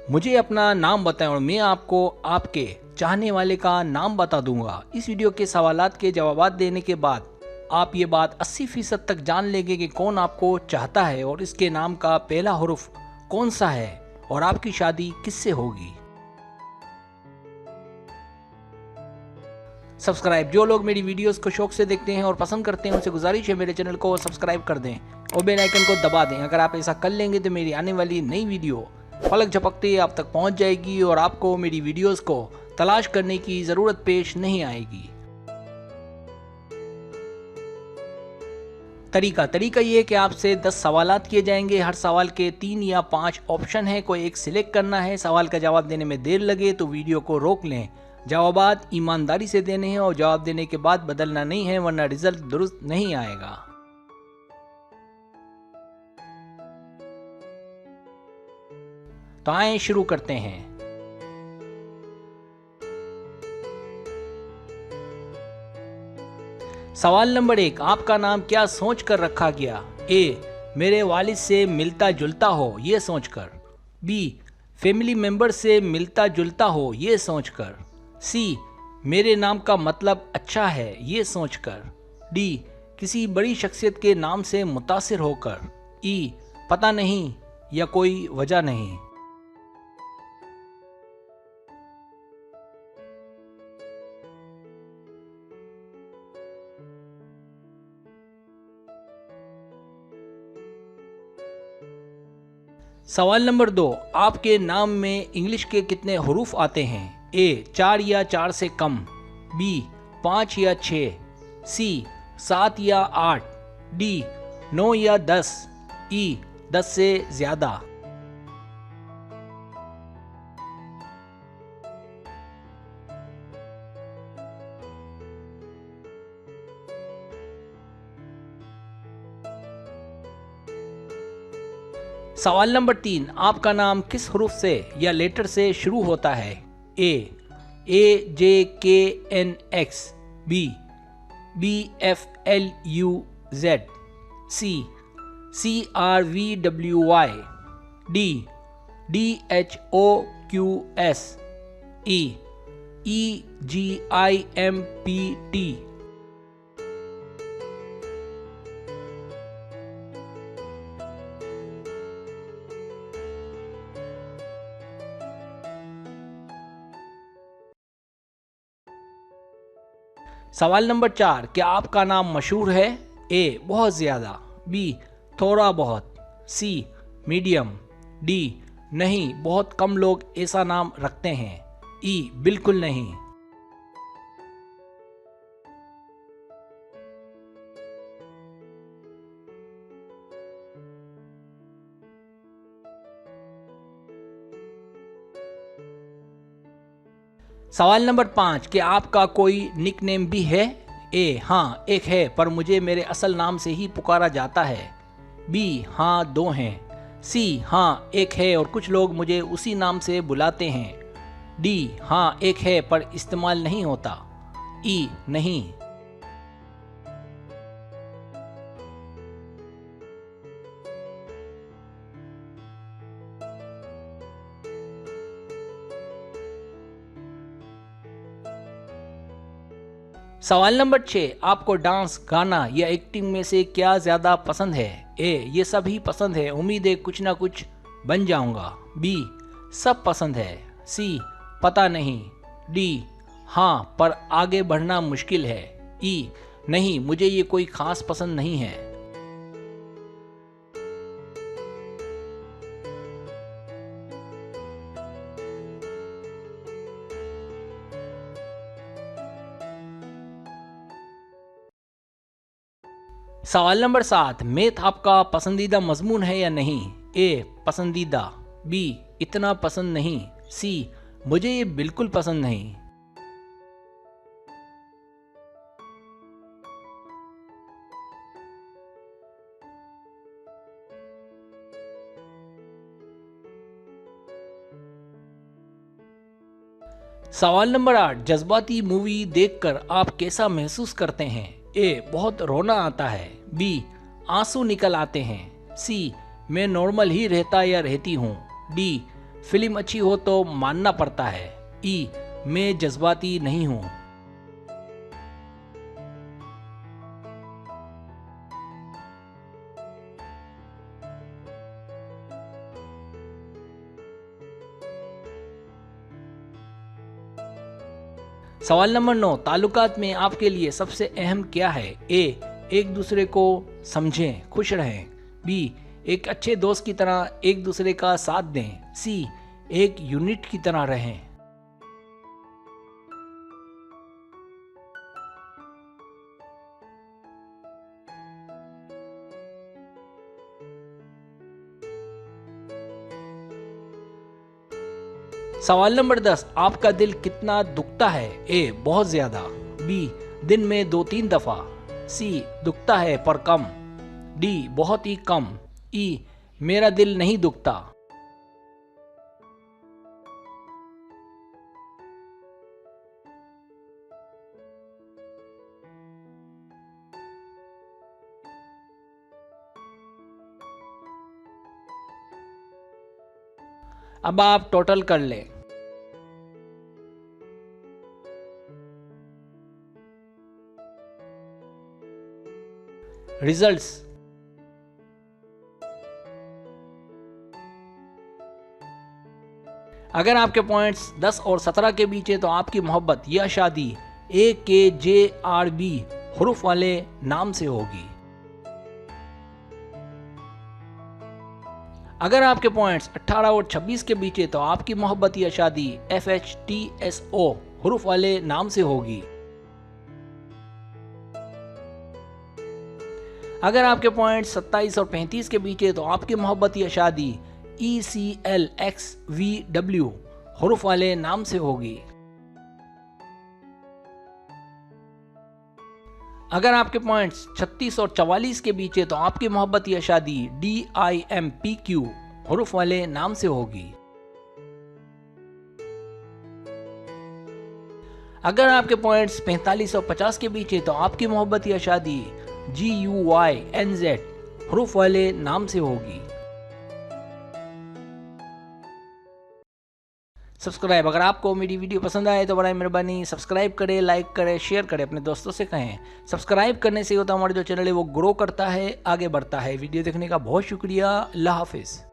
मुझे अपना नाम बताएं और मैं आपको आपके चाहने वाले का नाम बता दूंगा। इस वीडियो के सवालात के जवाब देने के बाद आप ये बात 80% तक जान लेंगे कि कौन आपको चाहता है और इसके नाम का पहला हुर्फ कौन सा है और आपकी शादी किससे होगी। सब्सक्राइब, जो लोग मेरी वीडियोस को शौक से देखते हैं और पसंद करते हैं उनसे गुजारिश है मेरे चैनल को सब्सक्राइब कर दें और बेल आइकन को दबा दें। अगर आप ऐसा कर लेंगे तो मेरी आने वाली नई वीडियो पलक झपकते आप तक पहुंच जाएगी और आपको मेरी वीडियोस को तलाश करने की ज़रूरत पेश नहीं आएगी। तरीका ये है कि आपसे 10 सवालात किए जाएंगे। हर सवाल के 3 या 5 ऑप्शन है, कोई एक सिलेक्ट करना है। सवाल का जवाब देने में देर लगे तो वीडियो को रोक लें। जवाबात ईमानदारी से देने हैं और जवाब देने के बाद बदलना नहीं है, वरना रिजल्ट दुरुस्त नहीं आएगा। तो आइए शुरू करते हैं। सवाल नंबर 1, आपका नाम क्या सोच कर रखा गया? ए, मेरे वालिद से मिलता जुलता हो ये सोचकर। बी, फैमिली मेंबर से मिलता जुलता हो ये सोचकर। सी, मेरे नाम का मतलब अच्छा है ये सोचकर। डी, किसी बड़ी शख्सियत के नाम से मुतासिर होकर। ई, पता नहीं या कोई वजह नहीं। सवाल नंबर 2, आपके नाम में इंग्लिश के कितने हरूफ आते हैं? ए, 4 या 4 से कम। बी, 5 या 6। सी, 7 या 8। डी, 9 या 10। ई, 10 से ज़्यादा। सवाल नंबर 3, आपका नाम किस हरूफ से या लेटर से शुरू होता है? A J K N X. B F L U Z. C R V W Y. D H O Q S. E G I M P T. सवाल नंबर 4, क्या आपका नाम मशहूर है? ए, बहुत ज़्यादा। बी, थोड़ा बहुत। सी, मीडियम। डी, नहीं, बहुत कम लोग ऐसा नाम रखते हैं। ई, बिल्कुल नहीं। सवाल नंबर 5, क्या आपका कोई निकनेम भी है? ए, हाँ एक है, पर मुझे मेरे असल नाम से ही पुकारा जाता है। बी, हाँ 2 हैं। सी, हाँ एक है और कुछ लोग मुझे उसी नाम से बुलाते हैं। डी, हाँ एक है पर इस्तेमाल नहीं होता। ई, नहीं। सवाल नंबर 6, आपको डांस, गाना या एक्टिंग में से क्या ज़्यादा पसंद है? ए, ये सब ही पसंद है, उम्मीद है कुछ ना कुछ बन जाऊंगा। बी, सब पसंद है। सी, पता नहीं। डी, हाँ पर आगे बढ़ना मुश्किल है। ई, नहीं, मुझे ये कोई खास पसंद नहीं है। सवाल नंबर 7, मैथ आपका पसंदीदा मजमून है या नहीं? ए, पसंदीदा। बी, इतना पसंद नहीं। सी, मुझे ये बिल्कुल पसंद नहीं। सवाल नंबर 8, जज्बाती मूवी देखकर आप कैसा महसूस करते हैं? ए, बहुत रोना आता है। बी, आंसू निकल आते हैं। सी, मैं नॉर्मल ही रहता या रहती हूँ। डी, फिल्म अच्छी हो तो मानना पड़ता है। ई, मैं जज्बाती नहीं हूँ। सवाल नंबर 9, ताल्लुकात में आपके लिए सबसे अहम क्या है? ए, एक दूसरे को समझें, खुश रहें। बी, एक अच्छे दोस्त की तरह एक दूसरे का साथ दें। सी, एक यूनिट की तरह रहें। सवाल नंबर 10, आपका दिल कितना दुखता है? ए, बहुत ज्यादा। बी, दिन में 2-3 दफा। सी, दुखता है पर कम। डी, बहुत ही कम। ई, मेरा दिल नहीं दुखता। अब आप टोटल कर लें। रिजल्ट्स। अगर आपके पॉइंट्स 10 और 17 के बीच है तो आपकी मोहब्बत या शादी AKJRB हुरूफ वाले नाम से होगी। अगर आपके पॉइंट्स 18 और 26 के बीच है तो आपकी मोहब्बत या शादी FHTSO हुरूफ वाले नाम से होगी। अगर आपके पॉइंट्स 27 और 35 के बीच है तो आपकी मोहब्बत या शादी ECLXVW हुरूफ वाले नाम से होगी। अगर आपके पॉइंट्स 36 और 44 के बीच है तो आपकी मोहब्बत या शादी DIMPQ हुरूफ वाले नाम से होगी। अगर आपके पॉइंट्स 45 और 50 के बीच है तो आपकी मोहब्बत या शादी GUYNZ हुरूफ वाले नाम से होगी। सब्सक्राइब, अगर आपको मेरी वीडियो पसंद आए तो बड़ा मेहरबानी सब्सक्राइब करें, लाइक करें, शेयर करें, अपने दोस्तों से कहें। सब्सक्राइब करने से होता हमारा जो चैनल है वो ग्रो करता है, आगे बढ़ता है। वीडियो देखने का बहुत शुक्रिया। अल्लाह हाफिज़।